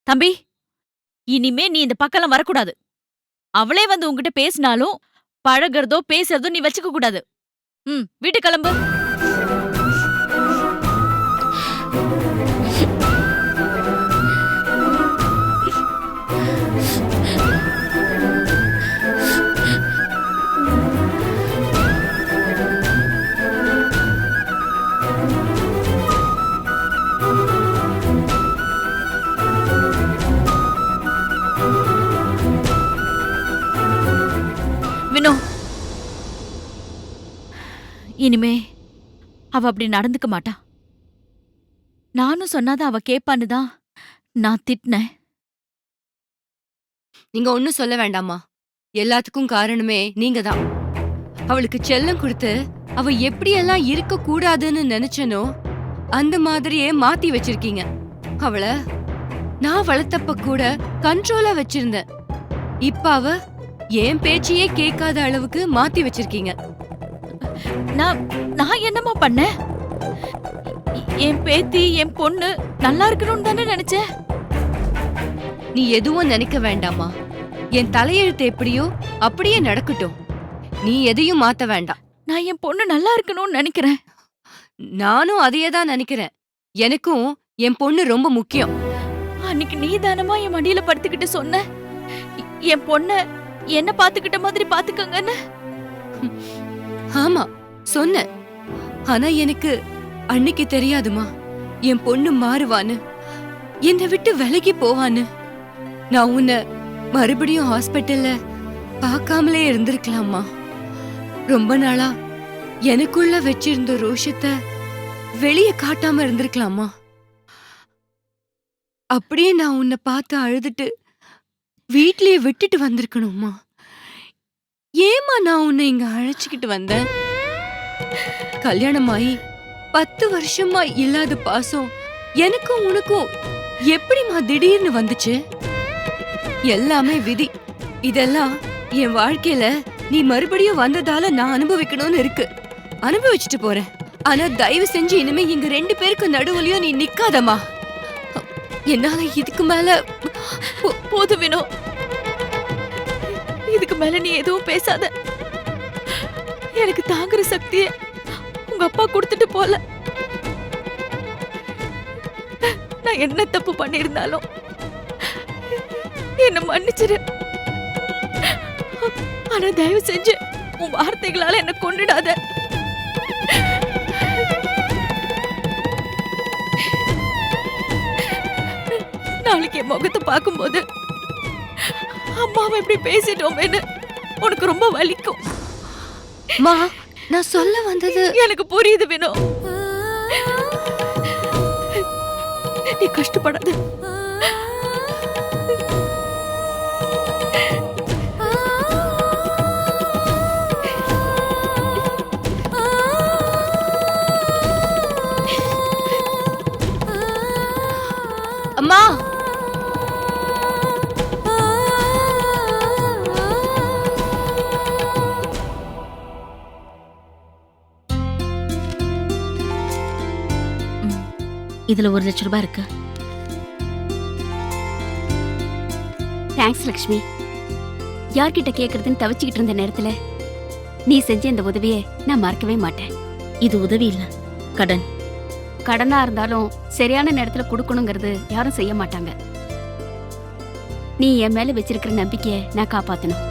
தம்பி, இனிமே நீ இந்த பக்கம்லாம் வரக்கூடாது. அவளே வந்து உன்கிட்ட பேசினாலும், பழகுறதோ, பேசுறதோ நீ வச்சுக்க கூடாது. வீட்டுக்கு கிளம்பு. வினோ, இனிமே அவ அப்படி நடந்துக்க மாட்டா. நானும் சொன்னாதான் அவ கேப்பான்னு தான் நான் திட்டினேன். நீங்க ஒண்ணும் சொல்ல வேண்டாமா. எல்லாத்துக்கும் காரணமே நீங்க தான். அவளுக்கு செல்லம் கொடுத்து அவ எப்படியெல்லாம் இருக்க கூடாதுன்னு நினைச்சனோ அந்த மாதிரியே மாத்தி வச்சிருக்கீங்க. அவள நான் வளர்த்தப்ப கூட கண்ட்ரோலா வச்சிருந்தேன். இப்ப அவ என் பேச்சையே கேட்காத அளவுக்கு மாத்தி வச்சிருக்கீங்க. நான் நான் என்னம்மா பண்ணேன்? என் பேத்தி, என் பொண்ணு நல்லா இருக்கணும்னு தானே நினைச்சேன். நீ எதுவும் நினைக்க வேண்டாமா. என் தலையெழுத்து எப்படியோ அப்படியே நடக்கட்டும். நீ எதையும் மாத்த வேண்டாம். நான் என் பொண்ணு நல்லா இருக்கணும்னு நினைக்கிறேன். நானும் அதையே தான் நினைக்கிறேன். எனக்கும் என் பொண்ணு ரொம்ப முக்கியம். அன்னைக்கு நீ தானமா என் மடியில படுத்துக்கிட்டு சொன்ன, என் பொண்ண என்ன பாத்துக்கிட்ட மாதிரி பாத்துக்கங்கன்னு. ஆமா சொன்ன. ஆனா எனக்கு அன்னைக்கு தெரியாதுமா என் பொண்ணு மாறுவான்னு, என்னை விட்டு விலகி போவான்னு. நான் உன்னை மறுபடியும் ஹாஸ்பிட்டல்ல பார்க்காமலே இருந்திருக்கலாமா. ரொம்ப நாளா எனக்குள்ள வச்சிருந்த ரோஷத்தை வெளியே காட்டாம இருந்திருக்கலாமா. அப்படியே நான் உன்னை பார்த்து அழுதுட்டு வீட்லயே விட்டுட்டு வந்திருக்கணுமா. ஏமா நான் உன்னை இங்க அழைச்சுக்கிட்டு வந்தேன். கல்யாணமாயி 10 வருஷமா இல்லாத பாசம் எனக்கும் உனக்கும் எப்படிமா திடீர்னு வந்துச்சு? எல்லாமே விதி. இதெல்லாம் என் வாழ்க்கையில நீ மறுபடியும் வந்ததால நான் அனுபவிக்கணும்னு இருக்கு. அனுபவிச்சுட்டு போறேன். ஆனா தயவு செஞ்சு இனிமே எங்க 2 பேருக்கு நடுவுலயும் நீ நிக்காதமா. என்னால இதுக்கு மேல போது வினோ, இதுக்கு மேல நீ எதுவும் பேசாத. எனக்கு தாங்குற சக்திய உங்க அப்பா கொடுத்துட்டு போல. நான் என்ன தப்பு பண்ணிருந்தாலும் என்ன மன்னிச்சிரு. ஆனா தயவு செஞ்சு உன் வார்த்தைகளால என்ன கொன்னுடாத. நாளைக்கு என் முகத்தை பார்க்கும்போது அம்மாவை இப்படி பேசிட்டோமேன்னு உனக்கு ரொம்ப வலிக்கும். மா, நான் சொல்ல வந்தது எனக்கு புரியுது வினோ. நீ கஷ்டப்படாத. அம்மா, இதுல 1,00,000 ரூபாய் இருக்கு. தேங்க்ஸ் லக்ஷ்மி. யார்கிட்ட கேக்குறதுன்னு தவிச்சுக்கிட்டு இருந்த நேரத்துல நீ செஞ்ச இந்த உதவியை நான் மறக்கவே மாட்டேன். இது உதவி இல்ல, கடன். கடனா இருந்தாலும் சரியான நேரத்துல கொடுக்கணுங்கிறது யாரும் செய்ய மாட்டாங்க. நீ என் மேல வச்சிருக்கிற நம்பிக்கைய நான் காப்பாத்தணும்.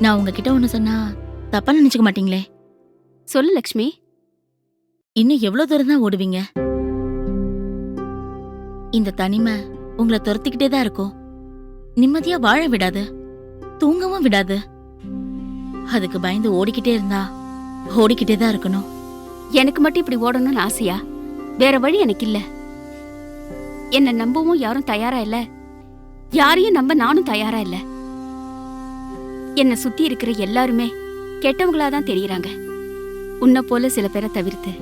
நான் உங்ககிட்ட ஒண்ணு சொன்னா தப்பா நினைச்சுக்க மாட்டீங்களே? சொல்லு லக்ஷ்மி. இன்னும் எவ்வளவு தூரம் தான் ஓடுவீங்க? இந்த தனிமை உங்களை துரத்திக்கிட்டே தான் இருக்கும். நிம்மதியா வாழ விடாது, தூங்கவும் விடாது. அதுக்கு பயந்து ஓடிக்கிட்டே இருந்தா ஓடிக்கிட்டே தான் இருக்கணும். எனக்கு மட்டும் இப்படி ஓடணும்னு ஆசையா? வேற வழி எனக்கு இல்ல. என்ன நம்பவும் யாரும் தயாரா இல்ல, யாரையும் நம்ப நானும் தயாரா இல்ல. என்ன சுத்தி இருக்கிற எல்லாருமே கெட்டவங்களாதான் தெரியறாங்க, உன்னை போல சில பேரை தவிர்த்து.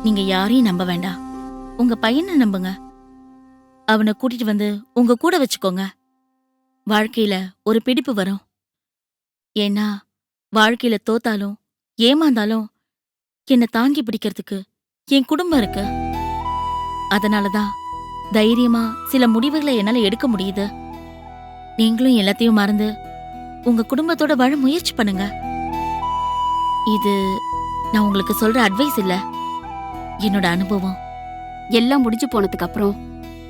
நீங்க யாரையும் நம்ப வேண்டாம். உங்க பையனை நம்புங்க. அவனை கூட்டிட்டு வந்து உங்க கூட வச்சுக்கோங்க. வாழ்க்கையில ஒரு பிடிப்பு வரும். ஏன்னா வாழ்க்கையில தோத்தாலும் ஏமாந்தாலும் என்ன தாங்கி பிடிக்கிறதுக்கு என் குடும்பம் இருக்கு. அதனாலதான் தைரியமா சில முடிவுகளை என்னால எடுக்க முடியுது. நீங்களும் எல்லாத்தையும் மறந்து உங்க குடும்பத்தோட வாழ முயற்சி பண்ணுங்க. இது நான் உங்களுக்கு சொல்ற அட்வைஸ் இல்ல, என்னோட அனுபவம். எல்லாம் முடிஞ்சு போனதுக்கு அப்புறம்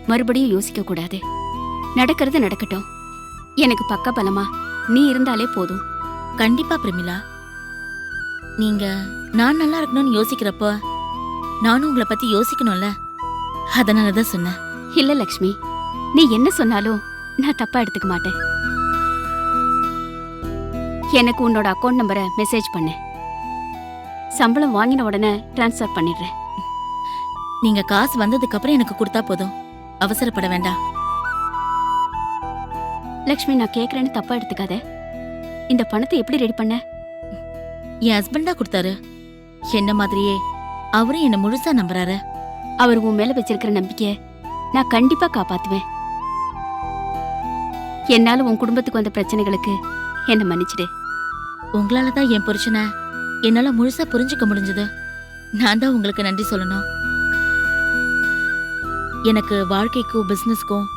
மறுபடியும் யோசிக்க கூடாது. நடக்கிறது நடக்கட்டும். எனக்கு பக்க பலமா நீ இருந்தாலே போதும். கண்டிப்பா பிரமிளா, நீங்க நான் நல்லா இருக்கணும்னு யோசிக்கிறப்ப நானும் உங்களை பத்தி யோசிக்கணும்ல, அதனாலதான் சொன்னேன். இல்ல லக்ஷ்மி, நீ என்ன சொன்னாலும் நான் தப்பா எடுத்துக்க மாட்டேன். எனக்கு உன்னோட அக்கௌண்ட் நம்பரை மெசேஜ் பண்ணு. சம்பளம் வாங்கின உடனே டிரான்ஸ்ஃபர் பண்ணிடுறேன். நீங்க காசு வந்ததுக்கு அப்புறம் எனக்கு கொடுத்தா போதும், அவசரப்பட வேண்டாம். லக்ஷ்மி, நான் கேக்குறேன்னு தப்பா எடுத்துக்காத. இந்த பணத்தை எப்படி ரெடி பண்ண? என் ஹஸ்பண்ட் தான் கொடுத்தாரு. என்ன மாதிரியே அவரும் என்ன முழுசா நம்புறாரு. அவர் உன் மேல வச்சிருக்கிற நம்பிக்கைய நான் கண்டிப்பா காப்பாத்துவேன். என்னால உன் குடும்பத்துக்கு வந்த பிரச்சனைகளுக்கு என்ன மன்னிச்சிடு. உங்களாலதான் என் புருஷனை என்னால முழுசா புரிஞ்சுக்க முடிஞ்சது. நான் தான் உங்களுக்கு நன்றி சொல்லணும். எனக்கு வாழ்க்கைக்கும் பிசினஸ்க்கும்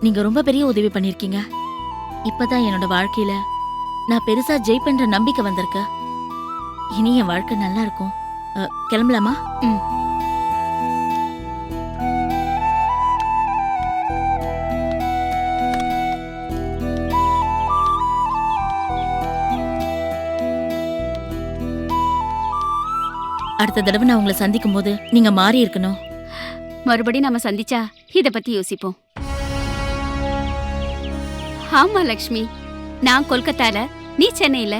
நீங்க ரொம்ப பெரிய உதவி பண்ணிருக்கீங்க. இப்பதான் என்னோட வாழ்க்கையில நான் பெருசா ஜெயிப்பேன்ற நம்பிக்கை வந்திருக்கு. இனி என் வாழ்க்கை நல்லா இருக்கும். கிளம்பலாமா? அடுத்த தடவை நான் உங்களை சந்திக்கும் போது நீங்க மாறி இருக்கணும். மறுபடியும் நாம சந்திச்சா இத பத்தி யோசிப்போம். ஆமா லக்ஷ்மி, நான் கொல்கத்தால, நீ சென்னையில.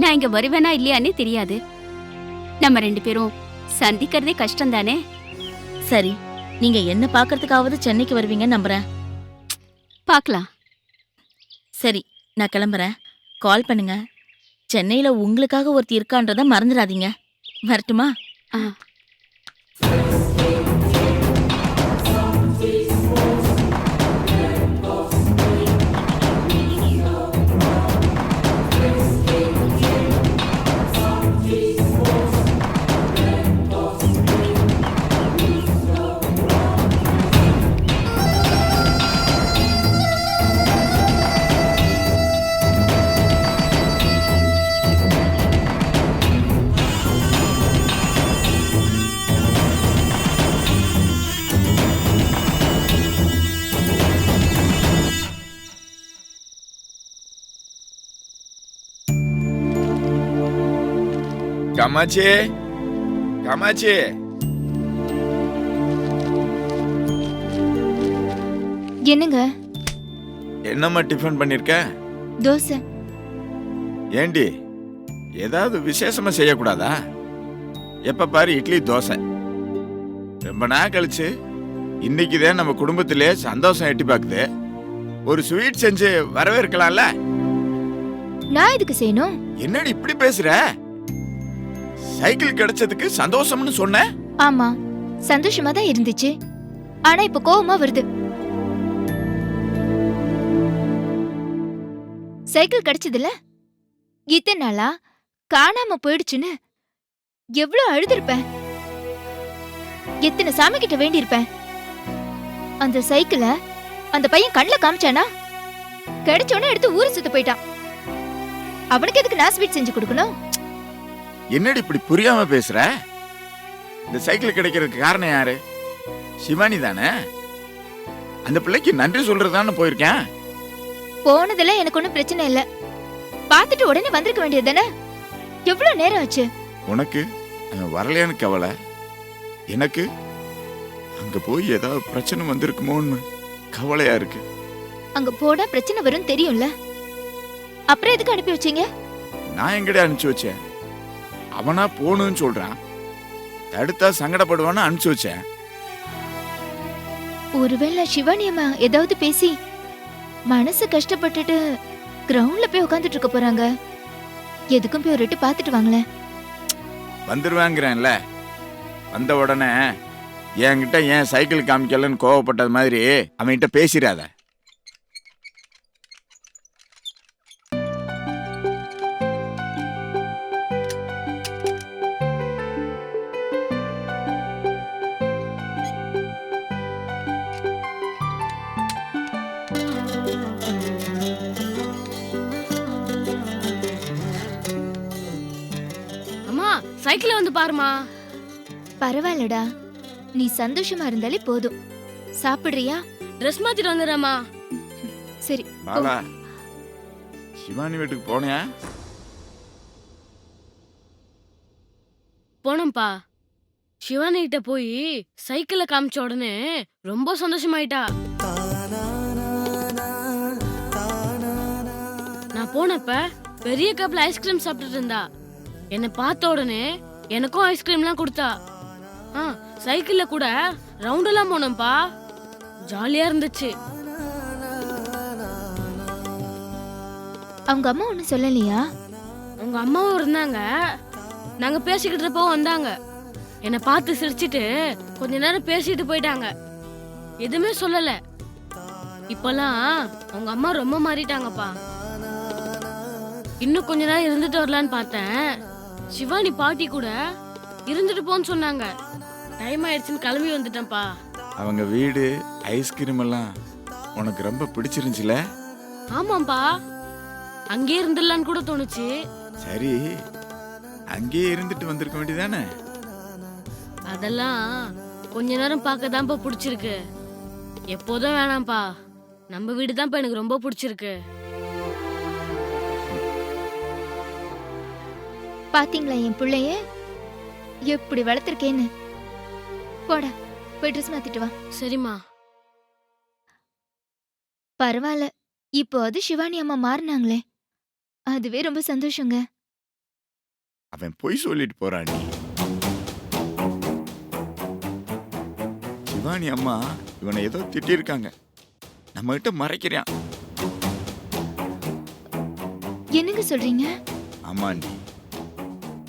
நான் இங்க வருவேனா இல்லையானே தெரியாது. நம்ம 2 பேரும் சந்திக்கிறதே கஷ்டம் தானே. சரி, நீங்க என்ன பாக்குறதுக்காவது சென்னைக்கு வருவீங்கன்னு நம்புறேன். பார்க்கலாம். சரி, நான் கிளம்புறேன். கால் பண்ணுங்க. சென்னையில உங்களுக்காக ஒருத்தி இருக்கான்றத மறந்துடாதீங்க. வரட்டுமா? ஆ. காமாட்சி, காமாட்சி, என்னங்க? என்னம்மா டிஃபன் பண்ணிருக்க? தோசை. ஏண்டி, ஏதாவது விசேஷமா செய்யக்கூடாதா? எப்ப பாரு இட்லி தோசை. ரொம்ப நாள் கழிச்சு இன்னைக்குதான் நம்ம குடும்பத்திலே சந்தோஷம் எட்டி பாக்குது. ஒரு ஸ்வீட் செஞ்சு வரவேற்கலாம்ல? நான் எதுக்கு செய்யணும்? என்னடி இப்படி பேசுற? சைக்கிள் கிடைச்சதுக்கு சந்தோஷம்னு சொன்ன? ஆமா, சந்தோஷமா தான் இருந்துச்சு. ஆனா இப்ப கோவமா வருது. சைக்கிள் கிடைச்சதுல இத்தனை நாளா காணாம போயிடுச்சுன்னு எவ்வளவு அழுதுருப்பேன். எத்தனை சாமி கிட்ட வேண்டி இருப்பேன். அந்த சைக்கிளை அந்த பையன் கண்ணுல காமிச்சானா, கிடைச்சோன்னு எடுத்து ஊரை சுத்த போயிட்டான். அவனுக்கு எதுக்கு நான் ஸ்வீட் செஞ்சு கொடுக்கணும்? என்னடி இப்படி புரியாம பேசுற? இந்த சைக்கிள் கிடைக்கிறதுக்கு காரணம் யாரு? சிவானி தானே? அந்த பிள்ளைக்கு நன்றி சொல்றதான்னு போயிருக்கேன். போனதுல எனக்கு ஒண்ணும் பிரச்சனை இல்ல. பாத்துட்டு உடனே வந்திருக்க வேண்டியது தானே? எவ்வளவு நேரம் ஆச்சு? உனக்கு வரலையான்னு கவலை, எனக்கு அங்க போய் ஏதாவது பிரச்சனை வந்திருக்குமோன்னு கவலையா இருக்கு. அங்க போனா பிரச்சனை வரும் தெரியும்ல, அப்புறம் எதுக்கு அனுப்பி வச்சீங்க? நான் எங்கடா அனுப்பிச்சு வச்சேன்? அவனா போகணும்னு சொல்றான், தடுத்தா சங்கடப்படுவான்னு அனுப்பிச்சு வச்சேன். ஒருவேளை சிவானி அம்மா ஏதாவது பேசி மனசு கஷ்டப்பட்டுட்டு கிரவுண்ட்ல போய் உட்காந்துட்டு இருக்க போறாங்க. எதுக்கும் போய் ஒரு எட்டு பாத்துட்டு வாங்களேன். வந்துருவாங்கிறேன்ல, வந்த உடனே என்கிட்ட ஏன் சைக்கிள் காமிக்கலன்னு கோவப்பட்டது மாதிரி அவன்கிட்ட பேசிடாத. சைக்கிள்ல வந்து பாருமா. பரவாயில்லடா, நீ சந்தோஷமா இருந்தாலே போதும். சாப்பிடுறியா? ட்ரெஸ் மாத்திட்டு வந்துடுறேம்மா. சரி. பாலா, சிவானி வீட்டுக்கு போனியா? போனோம்ப்பா. சிவானி கிட்ட போய் சைக்கிள்ல காமிச்ச உடனே ரொம்ப சந்தோஷமாயிட்டா. நான் போனப்ப பெரிய கப்ல ஐஸ்கிரீம் சாப்பிட்டுட்டு இருந்தா. என்னை பார்த்த உடனே எனக்கும் ஐஸ்கிரீம்லாம் கொடுத்தா. சைக்கிள்ல கூட ரவுண்ட் எல்லாம் போனோம்ப்பா. ஜாலியா இருந்துச்சு. அவங்க அம்மா ஒண்ணும் சொல்லலையா? உங்க அம்மாவும் இருந்தாங்க. நாங்க பேசிக்கிட்டு இருப்போ வந்தாங்க. என்னை பார்த்து சிரிச்சிட்டு கொஞ்ச நேரம் பேசிட்டு போயிட்டாங்க. எதுவுமே சொல்லல. இப்பெல்லாம் உங்க அம்மா ரொம்ப மாறிட்டாங்கப்பா. இன்னும் கொஞ்ச நேரம் இருந்துட்டு வரலான்னு பார்த்தேன். சிவானி பாட்டி கூட இருந்துட்டு போன்னு சொன்னாங்க. டைம் ஆயிடுச்சுன்னு கிளம்பி வந்துட்டேன்ப்பா. அவங்க வீடு, ஐஸ்கிரீம் எல்லாம் உனக்கு ரொம்ப பிடிச்சிருந்துச்சுல? ஆமாப்பா, அங்கேயே இருந்துடலான்னு கூட தோணுச்சு. சரி, அங்கேயே இருந்துட்டு வந்திருக்க வேண்டியதானே? அதெல்லாம் கொஞ்ச நேரம் பார்க்க தான்ப்பா பிடிச்சிருக்கு. எப்போதும் வேணாம்ப்பா. நம்ம வீடு தான்ப்பா எனக்கு ரொம்ப பிடிச்சிருக்கு. பாத்தீங்களா என் பிள்ளைய எப்படி வளர்த்திருக்கேன்னு? போடா, போய் ட்ரெஸ் மாத்திட்டு வா. சரிம்மா. பரவாயில்ல, இப்போ அது சிவானி அம்மா மாறினாங்களே, அதுவே ரொம்ப சந்தோஷங்க. அவன் பொய் சொல்லிட்டு போறான். சிவானி அம்மா இவனை ஏதோ திட்டிருக்காங்க, நம்ம கிட்ட மறைக்கிறான். என்னங்க சொல்றீங்க? ஆமாண்டி,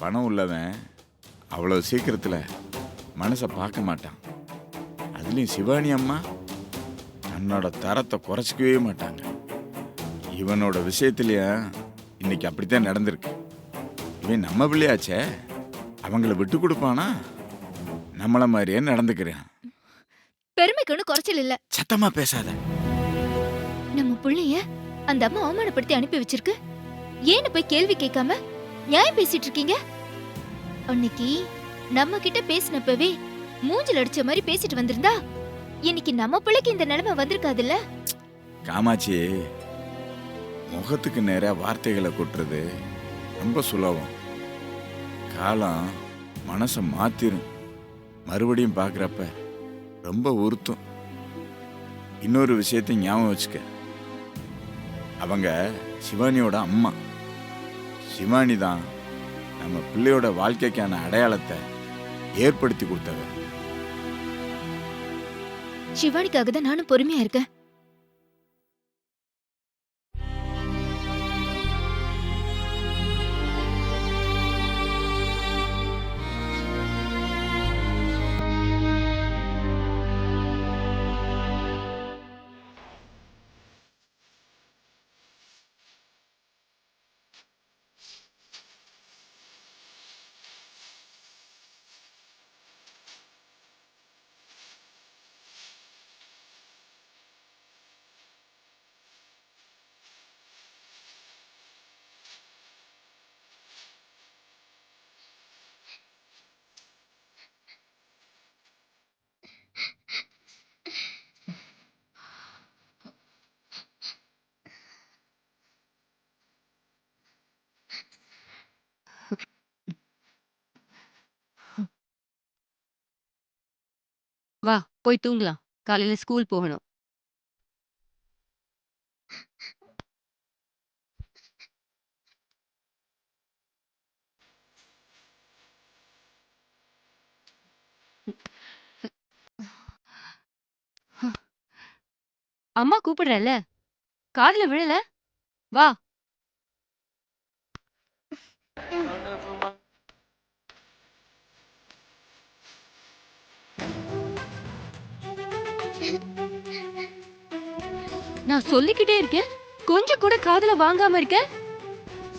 பணம் உள்ளவன் அவ்வளவு சீக்கிரத்துல மனசை பார்க்க மாட்டான். அதுலயும் சிவானி அம்மா தன்னோட தரத்தை குறைச்சிக்கவே மாட்டாங்க. இவனோட விஷயத்திலயா இன்னைக்கு அப்படித்தான் நடந்திருக்கு. இவன் நம்ம பிள்ளையாச்சே, அவங்கள விட்டு கொடுப்பானா? நம்மள மாதிரியே நடந்துக்கிறான். பெருமைக்கு ஒன்றும் குறைச்சல் இல்ல. சத்தமா பேசாத. நம்ம பிள்ளைய அந்த அம்மா அவமானப்படுத்தி அனுப்பி வச்சிருக்கு. ஏன்னு போய் கேள்வி கேட்காம நியாயம் பேசிட்டு இருக்கீங்க? அன்னைக்கு நம்ம கிட்ட பேசினப்பவே மூஞ்சில அடிச்ச மாதிரி பேசிட்டு வந்திருந்தா இன்னைக்கு நம்ம பிள்ளைக்கு இந்த நிலைமை வந்திருக்காதுல்ல? காமாட்சி, முகத்துக்கு நேரா வார்த்தைகளை கொட்டுறது ரொம்ப சுலபம். காலம் மனசை மாத்திரும். மறுபடியும் பார்க்குறப்ப ரொம்ப உறுத்தும். இன்னொரு விஷயத்தை ஞாபகம் வச்சுக்க, அவங்க சிவானியோட அம்மா. சிவானி தான் நம்ம பிள்ளையோட வாழ்க்கைக்கான அடையாளத்தை ஏற்படுத்தி கொடுத்தவ. சிவானிக்காக தான் நானும் பொறுமையா இருக்கேன். வா, போய் தூங்கலாம். காலையில ஸ்கூல் போகணும். அம்மா கூப்பிடுறேன்ல, காதுல விழல? வா. நான் சொல்லிக்கிட்டே இருக்கேன், கொஞ்சம் கூட காதுல வாங்காம இருக்க.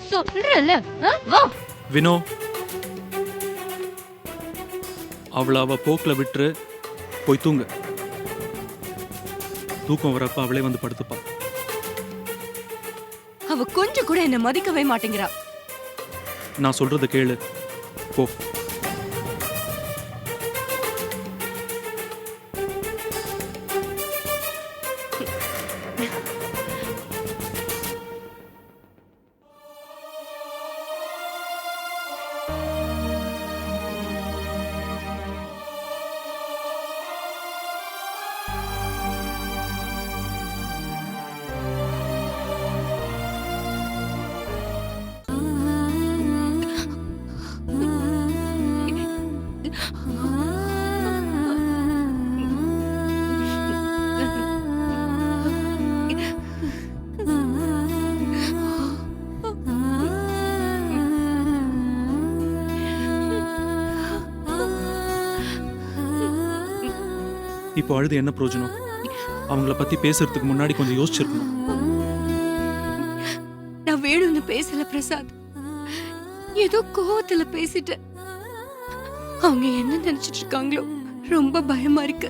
சொல்றேன்ல, வா. வினோ, அவள போக்குல விட்டுரு, போய் தூங்க. தூக்கம் வரப்ப அவளே வந்து படுத்துப்பா. அவ கொஞ்சம் கூட என்ன மதிக்கவே மாட்டேங்கிறா. நான் சொல்றத கேளு. போ. இப்போ அழுது என்ன பிரயோஜனம்? அவங்கள பத்தி பேசுறதுக்கு முன்னாடி கொஞ்சம் யோசிச்சிருக்கணும். நான் வேணும்னு பேசல பிரசாத், ஏதோ கோவத்துல பேசிட்டேன். அவங்க என்ன நினைச்சிட்டு இருக்காங்களோ ரொம்ப பயமா இருக்கு.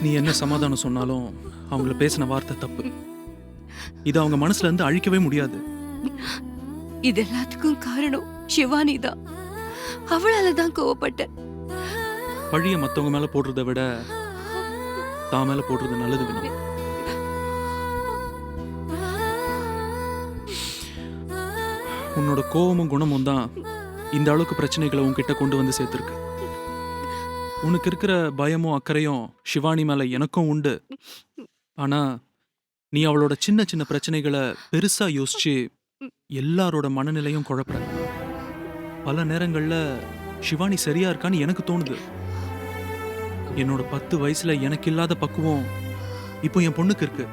நீ என்ன சமாதானம் சொன்னாலும் அவங்கள பேசின வார்த்தை தப்பு. இது அவங்க மனசுல இருந்து அழிக்கவே முடியாது. இது எல்லாத்துக்கும் காரணம் சிவானி தான். அவளால தான் கோவப்பட்டேன். பழிய மத்தவங்க மேல போடுறதை விட தான் மேல போடுறது நல்லது வேணும். உன்னோட கோவமும் குணமும் தான் இந்த அளவுக்கு பிரச்சனைகளை உன்கிட்ட கொண்டு வந்து சேர்த்துருக்கு. உனக்கு இருக்கிற பயமும் அக்கறையும் சிவானி மேல எனக்கும் உண்டு. ஆனா நீ அவளோட சின்ன சின்ன பிரச்சனைகளை பெருசா யோசிச்சு எல்லாரோட மனநிலையும் குழப்புற. பல நேரங்கள்ல சிவானி சரியா இருக்கான்னு எனக்கு தோணுது. என்னோட 10 வயசுல எனக்கு இல்லாத பக்குவம் இப்போ என் பொண்ணுக்கு இருக்கு.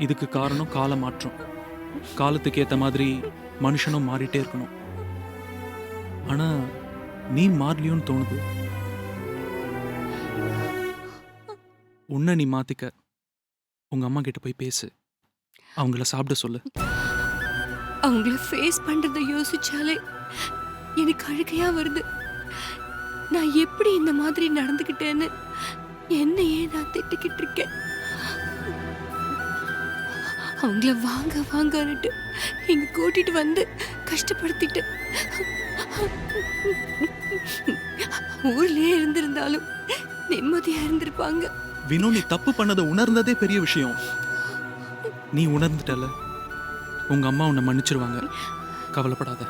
இதுக்கு காரணம் கால மாற்றம். காலத்துக்கு ஏத்த மாதிரி மனுஷனும் மாறிட்டே இருக்கணும். ஆனா நீ மாறலியோன்னு தோணுது. உன்னை நீ மாத்திக்க. உங்க அம்மா கிட்ட போய் பேசு. அவங்கள சாப்பிட சொல்லு. அவங்கள ஃபேஸ் பண்றத யோசிச்சாலே எனக்கு அழுகையா வருது. நான் எப்படி இந்த மாதிரி நடந்துக்கிட்டேன்னு என்னையே நான் திட்டிக்கிட்டு இருக்கேன். அவங்கள வாங்க வாங்கன்னுட்டு இங்க கூட்டிட்டு வந்து கஷ்டப்படுத்திட்டு ஊர்லயே இருந்திருந்தாலும் நிம்மதியா இருந்திருப்பாங்க. வினோ, நீ தப்பு பண்ணதை உணர்ந்ததே பெரிய விஷயம். நீ உணர்ந்துட்டல. உங்க அம்மா உன்னை மன்னிச்சிருவாங்க. கவலைப்படாத.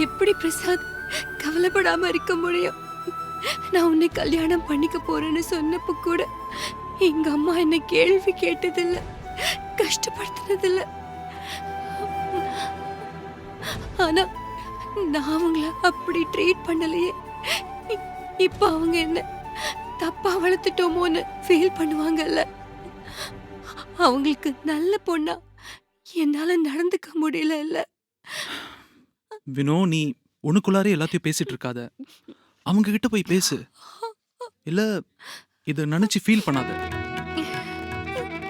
எப்படி பிரசாத் கவலைப்படாம இருக்க முடியும்? நான் உன்னை கல்யாணம் பண்ணிக்க போறேன்னு சொன்னப்ப கூட எங்க அம்மா என்ன கேள்வி கேட்டதில்ல, கஷ்டப்படுத்தினதில்ல. ஆனா நான் அவங்கள அப்படி ட்ரீட் பண்ணலையே. இப்ப அவங்க என்ன தப்பா வளர்த்துட்டோமோன்னு ஃபீல் பண்ணுவாங்கல்ல. அவங்களுக்கு நல்ல பொண்ணா என்னால நடந்துக்க முடியல. இல்ல வினோ, நீ உனக்குள்ளாரே எல்லாத்தையும் பேசிட்டு இருக்காத. அவங்க கிட்ட போய் பேசு. இல்ல இத நினைச்சு ஃபீல் பண்ணாத.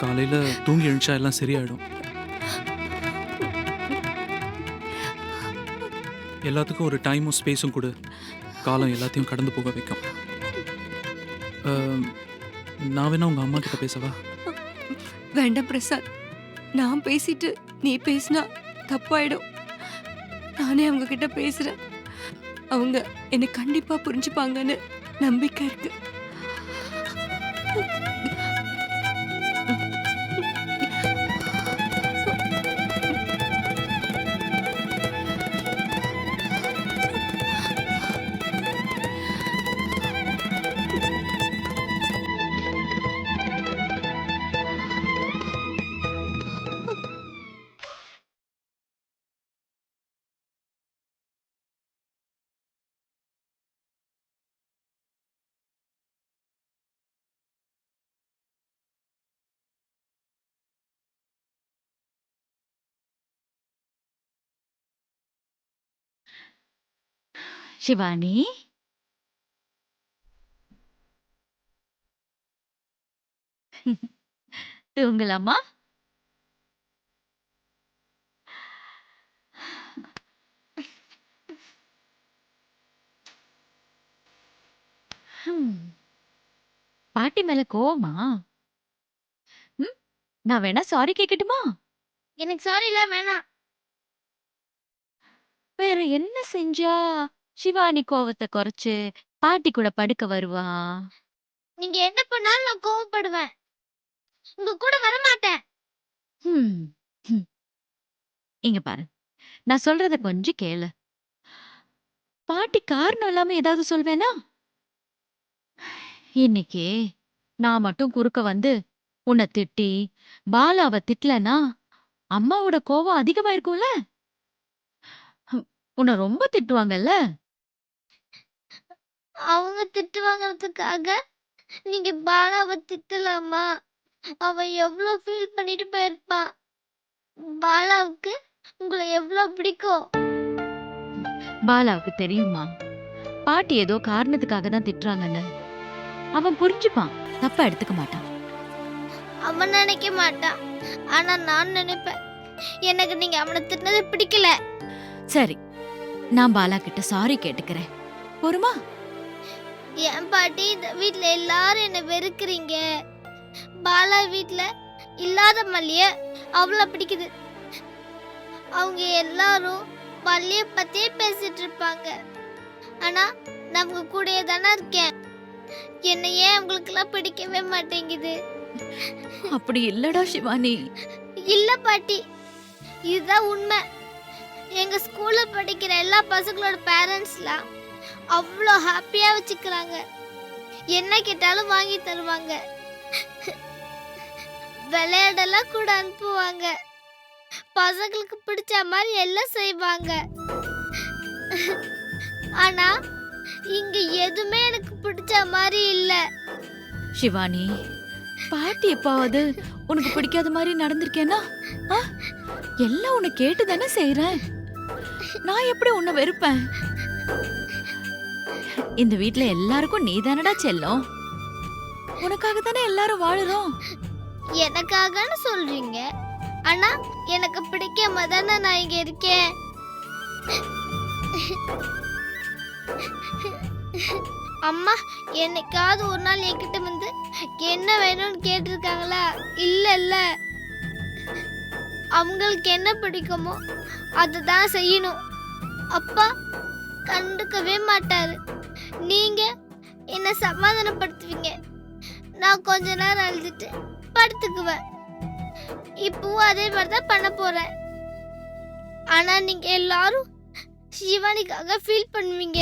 காலையில தூங்கி எழுந்தா எல்லாம் சரியாயிடும். எல்லாத்துக்கும் ஒரு டைமும் ஸ்பேஸும் கொடு. காலம் எல்லாத்தையும் கடந்து போக வைக்கும். நான் வேணா உங்க அம்மா கிட்ட பேசவா? வேண்டாம் பிரசாத், நான் பேசிட்டு நீ பேசினா தப்பாயிடும். நானே அவங்க கிட்ட பேசுறேன். அவங்க என்னை கண்டிப்பா புரிஞ்சுப்பாங்கன்னு நம்பிக்கை இருக்கு. சிவானி, தூங்கலாமா? பாட்டி மேல கோவமா? நான் வேணா சாரி கேட்கட்டுமா? எனக்கு சாரி எல்லாம் வேணாம். வேற என்ன செஞ்சா சிவானி கோவத்தை குறைச்சு பாட்டி கூட படுக்க வருவா? நீங்க என்ன பண்ணாலும் நான் கோவப்படுவேன். உங்க கூட வர மாட்டேன். ஹம், ஹம். இங்க பாரு, நான் சொல்றத கொஞ்சம் கேளு. பாட்டி காரணம் இல்லாம ஏதாவது சொல்வேனா? இன்னைக்கு நான் மட்டும் குறுக்க வந்து உன்னை திட்டி பாலாவை திட்டலனா அம்மாவோட கோவம் அதிகமாயிருக்கும்ல. உன்னை ரொம்ப திட்டுவாங்கல்ல. அவங்க திட்டு வாங்குறதுக்காக நீங்க பாலாவை திட்டலாமா? அவ எவ்வளவு ஃபீல் பண்ணிட்டு போயிருப்பா. பாலாவுக்கு உங்களை எவ்வளவு பிடிக்கும். பாலாவுக்கு தெரியுமா, பாட்டி ஏதோ காரணத்துக்காக தான் திட்டுறாங்கன்னு. அவன் புரிஞ்சுப்பான், தப்பா எடுத்துக்க மாட்டான். அவன் நினைக்க மாட்டான், ஆனா நான் நினைப்பேன். எனக்கு நீங்க அவனை திட்டினது பிடிக்கல. சரி, நான் பாலா கிட்ட சாரி கேட்டுக்கிறேன். போருமா? என் பாட்டி, இந்த வீட்ல எல்லாரும் என்ன வெறுக்கிறீங்க. பாலா வீட்ல இல்லாத மல்லிய அவ்வளவு பிடிக்குது. அவங்க எல்லாரும் மல்லிய பத்தியே பேசிட்டு இருப்பாங்க. ஆனா நான் உங்க கூடயே தானே இருக்கேன். என்ன ஏன் உங்களுக்கு எல்லாம் பிடிக்கவே மாட்டேங்குது? அப்படி இல்லடா சிவானி. இல்ல பாட்டி, இதுதான் உண்மை. எங்க ஸ்கூல்ல படிக்கிற எல்லா பசங்களோட பேரண்ட்ஸ்லாம் அவ்வளோ ஹாப்பியா வச்சுக்கிறாங்க. என்ன கேட்டாலும் வாங்கி தருவாங்க. விளையாடலாம் கூட அனுப்புவாங்க. பசங்களுக்கு பிடிச்ச மாதிரி எல்லாம் செய்வாங்க. ஆனா இங்க எதுவுமே எனக்கு பிடிச்ச மாதிரி இல்ல. சிவானி, பாட்டி எப்பாவது உனக்கு பிடிக்காத மாதிரி நடந்திருக்கேனா? ஆ? எல்லாம் உன்னை கேட்டு தானே செய்யறேன். நான் எப்படி உன்னை வெறுப்பேன்? இந்த வீட்ல எல்லாருக்கும் நீ தானடா செல்லம். உனக்காக தானே எல்லாரும் வாழுறோம். எனக்காகன்னு சொல்றீங்க, ஆனா எனக்கு பிடிக்காம தானே நான் இங்க இருக்கேன். அம்மா என்னைக்காவது ஒரு நாள் என்கிட்ட வந்து என்ன வேணும்னு கேட்டிருக்காங்களா? இல்ல இல்ல, அவங்களுக்கு என்ன பிடிக்குமோ அதுதான் செய்யணும். அப்பா கண்டுக்கவே மாட்டாரு. நீங்க என்ன சமாதானப்படுத்துவீங்க. நான் கொஞ்ச நேரம் அழுதுட்டு படுத்துக்குவேன். இப்பவும் அதே மாதிரி தான் பண்ண போறேன். ஆனா நீங்க எல்லாரும் சிவானிக்காக ஃபீல் பண்ணுவீங்க.